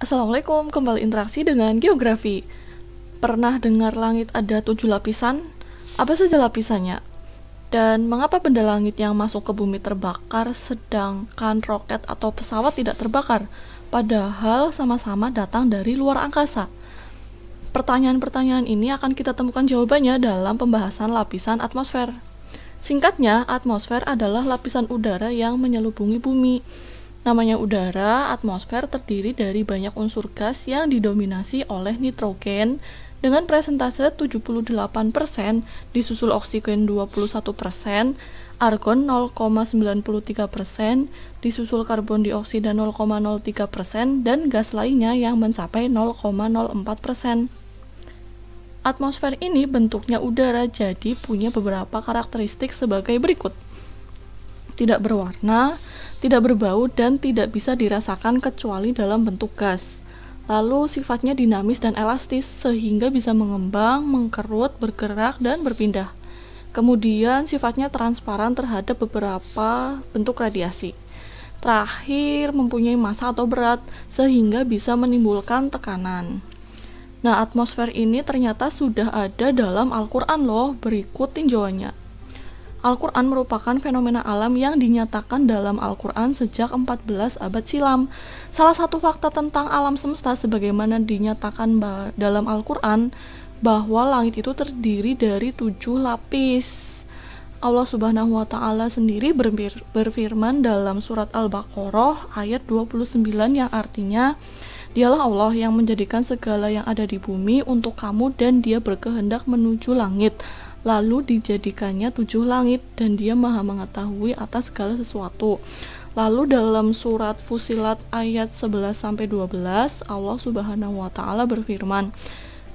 Assalamualaikum, kembali interaksi dengan geografi. Pernah dengar langit ada 7 lapisan? Apa saja lapisannya? Dan mengapa benda langit yang masuk ke bumi terbakar sedangkan roket atau pesawat tidak terbakar? Padahal sama-sama datang dari luar angkasa. Pertanyaan-pertanyaan ini akan kita temukan jawabannya dalam pembahasan lapisan atmosfer. Singkatnya, atmosfer adalah lapisan udara yang menyelubungi bumi. Namanya udara, atmosfer terdiri dari banyak unsur gas yang didominasi oleh nitrogen dengan presentase 78%, disusul oksigen 21%, argon 0,93%, disusul karbon dioksida 0,03%, dan gas lainnya yang mencapai 0,04%. Atmosfer ini bentuknya udara, jadi punya beberapa karakteristik sebagai berikut. Tidak berwarna, tidak berbau, dan tidak bisa dirasakan kecuali dalam bentuk gas. Lalu sifatnya dinamis dan elastis sehingga bisa mengembang, mengkerut, bergerak, dan berpindah. Kemudian sifatnya transparan terhadap beberapa bentuk radiasi. Terakhir, mempunyai massa atau berat sehingga bisa menimbulkan tekanan. Nah, atmosfer ini ternyata sudah ada dalam Al-Quran loh. Berikut tinjauannya. Al-Quran merupakan fenomena alam yang dinyatakan dalam Al-Quran sejak 14 abad silam. Salah satu fakta tentang alam semesta sebagaimana dinyatakan dalam Al-Quran, bahwa langit itu terdiri dari 7 lapis. Allah Subhanahu wa Ta'ala sendiri berfirman dalam surat Al-Baqarah ayat 29 yang artinya, Dialah Allah yang menjadikan segala yang ada di bumi untuk kamu dan Dia berkehendak menuju langit. Lalu dijadikannya 7 langit dan Dia maha mengetahui atas segala sesuatu. Lalu dalam surat Fusilat ayat 11-12 Allah Subhanahu wa Ta'ala berfirman,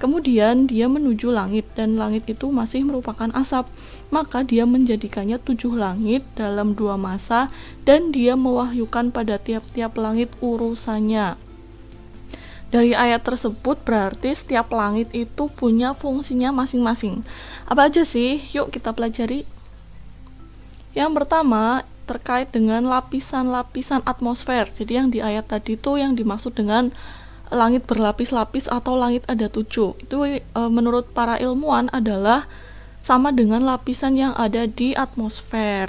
kemudian Dia menuju langit dan langit itu masih merupakan asap, maka Dia menjadikannya 7 langit dalam 2 masa dan Dia mewahyukan pada tiap-tiap langit urusannya. Dari ayat tersebut berarti setiap langit itu punya fungsinya masing-masing. Apa aja sih? Yuk kita pelajari. Yang pertama terkait dengan lapisan-lapisan atmosfer. Jadi yang di ayat tadi itu yang dimaksud dengan langit berlapis-lapis atau langit ada 7. Itu menurut para ilmuwan adalah sama dengan lapisan yang ada di atmosfer.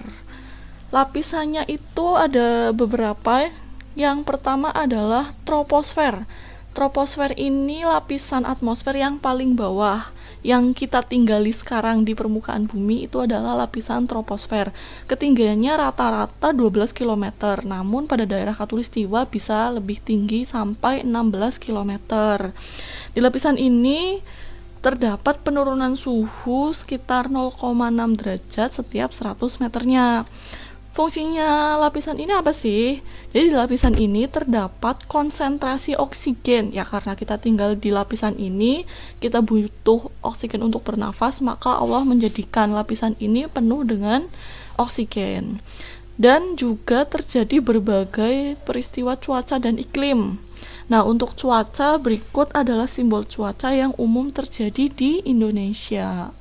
Lapisannya itu ada beberapa. Yang pertama adalah troposfer. Troposfer ini lapisan atmosfer yang paling bawah. Yang kita tinggali sekarang di permukaan bumi itu adalah lapisan troposfer. Ketinggiannya rata-rata 12 km, namun pada daerah khatulistiwa bisa lebih tinggi sampai 16 km. Di lapisan ini terdapat penurunan suhu sekitar 0,6 derajat setiap 100 meternya. Fungsinya lapisan ini apa sih? Jadi di lapisan ini terdapat konsentrasi oksigen. Ya karena kita tinggal di lapisan ini, kita butuh oksigen untuk bernafas, maka Allah menjadikan lapisan ini penuh dengan oksigen. Dan juga terjadi berbagai peristiwa cuaca dan iklim. Nah, untuk cuaca berikut adalah simbol cuaca yang umum terjadi di Indonesia.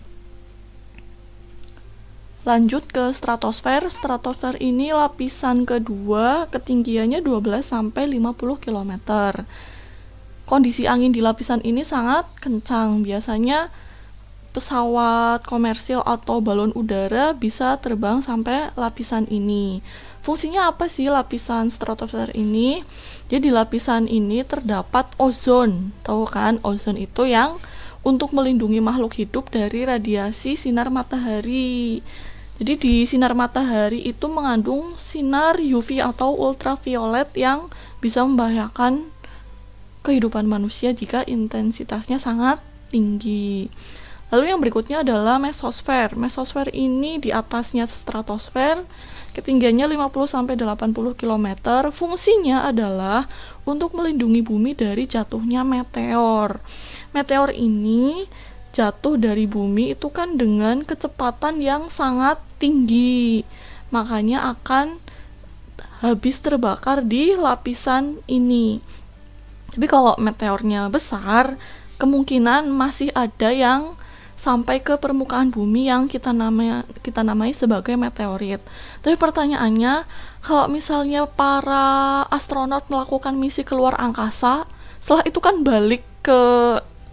Lanjut ke stratosfer. Stratosfer ini lapisan kedua, ketinggiannya 12-50 km. Kondisi angin di lapisan ini sangat kencang. Biasanya pesawat komersil atau balon udara bisa terbang sampai lapisan ini. Fungsinya apa sih lapisan stratosfer ini? Jadi lapisan ini terdapat ozon. Tahu kan, ozon itu yang untuk melindungi makhluk hidup dari radiasi sinar matahari. Jadi di sinar matahari itu mengandung sinar UV atau ultraviolet yang bisa membahayakan kehidupan manusia jika intensitasnya sangat tinggi. Lalu yang berikutnya adalah mesosfer. Mesosfer ini di atasnya stratosfer, ketinggiannya 50-80 km. Fungsinya adalah untuk melindungi bumi dari jatuhnya meteor. Meteor ini jatuh dari bumi itu kan dengan kecepatan yang sangat tinggi, makanya akan habis terbakar di lapisan ini. Tapi kalau meteornya besar, kemungkinan masih ada yang sampai ke permukaan bumi yang kita namai sebagai meteorit. Tapi pertanyaannya, kalau misalnya para astronot melakukan misi keluar angkasa, Setelah itu kan balik ke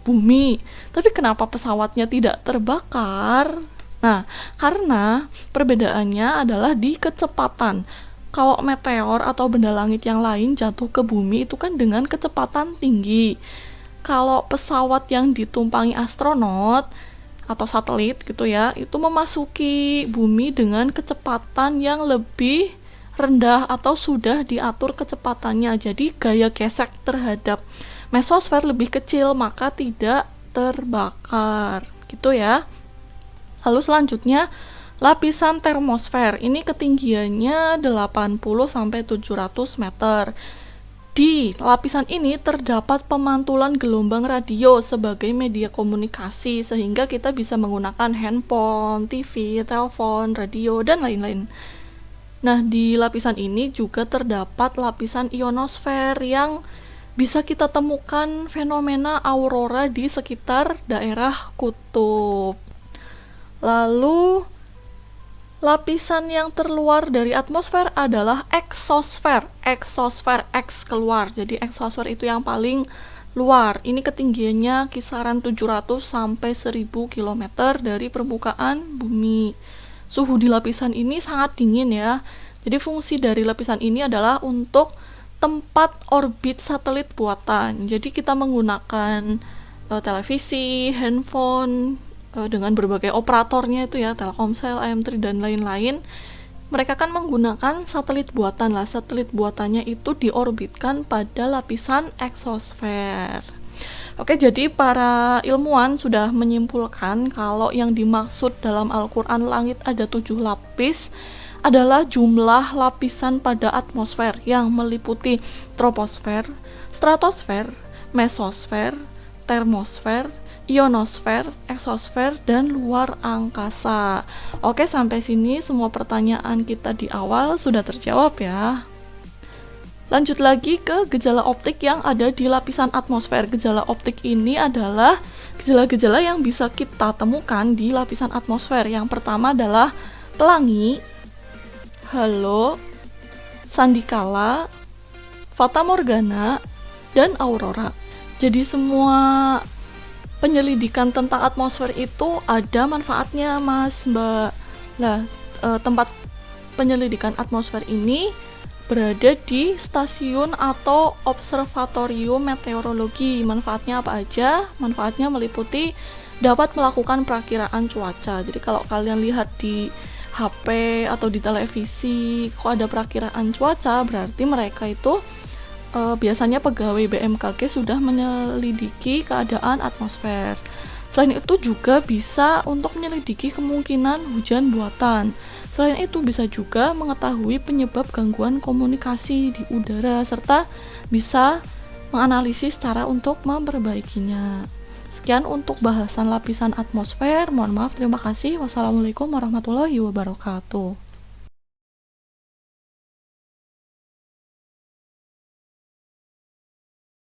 bumi. Tapi kenapa pesawatnya tidak terbakar? Nah, karena perbedaannya adalah di kecepatan. Kalau meteor atau benda langit yang lain jatuh ke bumi itu kan dengan kecepatan tinggi. Kalau pesawat yang ditumpangi astronot atau satelit gitu ya, itu memasuki bumi dengan kecepatan yang lebih rendah atau sudah diatur kecepatannya. Jadi gaya gesek terhadap mesosfer lebih kecil, maka tidak terbakar. Gitu ya. Lalu selanjutnya lapisan termosfer. Ini ketinggiannya 80 sampai 700 meter. Di lapisan ini terdapat pemantulan gelombang radio sebagai media komunikasi sehingga kita bisa menggunakan handphone, TV, telepon, radio, dan lain-lain. Nah, di lapisan ini juga terdapat lapisan ionosfer yang bisa kita temukan fenomena aurora di sekitar daerah kutub. Lalu lapisan yang terluar dari atmosfer adalah eksosfer. Eksosfer X keluar. Jadi eksosfer itu yang paling luar. Ini ketinggiannya kisaran 700 sampai 1000 km dari permukaan bumi. Suhu di lapisan ini sangat dingin ya. Jadi fungsi dari lapisan ini adalah untuk tempat orbit satelit buatan. Jadi kita menggunakan televisi, handphone, dengan berbagai operatornya itu ya, Telkomsel, AM3 dan lain-lain. Mereka kan menggunakan satelit buatan lah. Satelit buatannya itu diorbitkan pada lapisan eksosfer. Oke, jadi para ilmuwan sudah menyimpulkan kalau yang dimaksud dalam Al-Quran langit ada 7 lapis adalah jumlah lapisan pada atmosfer yang meliputi troposfer, stratosfer, mesosfer, termosfer, ionosfer, eksosfer, dan luar angkasa. Oke, sampai sini semua pertanyaan kita di awal sudah terjawab ya. Lanjut lagi ke gejala optik yang ada di lapisan atmosfer. Gejala optik ini adalah gejala-gejala yang bisa kita temukan di lapisan atmosfer. Yang pertama adalah pelangi, halo, sandikala, fatamorgana, dan aurora. Jadi semua penyelidikan tentang atmosfer itu ada manfaatnya, Mas, Mbak. Lah, tempat penyelidikan atmosfer ini berada di stasiun atau observatorium meteorologi. Manfaatnya apa aja? Manfaatnya meliputi dapat melakukan perakiraan cuaca. Jadi kalau kalian lihat di HP atau di televisi kok ada perakiraan cuaca, berarti mereka itu biasanya pegawai BMKG sudah menyelidiki keadaan atmosfer. Selain itu juga bisa untuk menyelidiki kemungkinan hujan buatan. Selain itu bisa juga mengetahui penyebab gangguan komunikasi di udara serta bisa menganalisis cara untuk memperbaikinya. Sekian untuk bahasan lapisan atmosfer. Mohon maaf, terima kasih. Wassalamualaikum warahmatullahi wabarakatuh.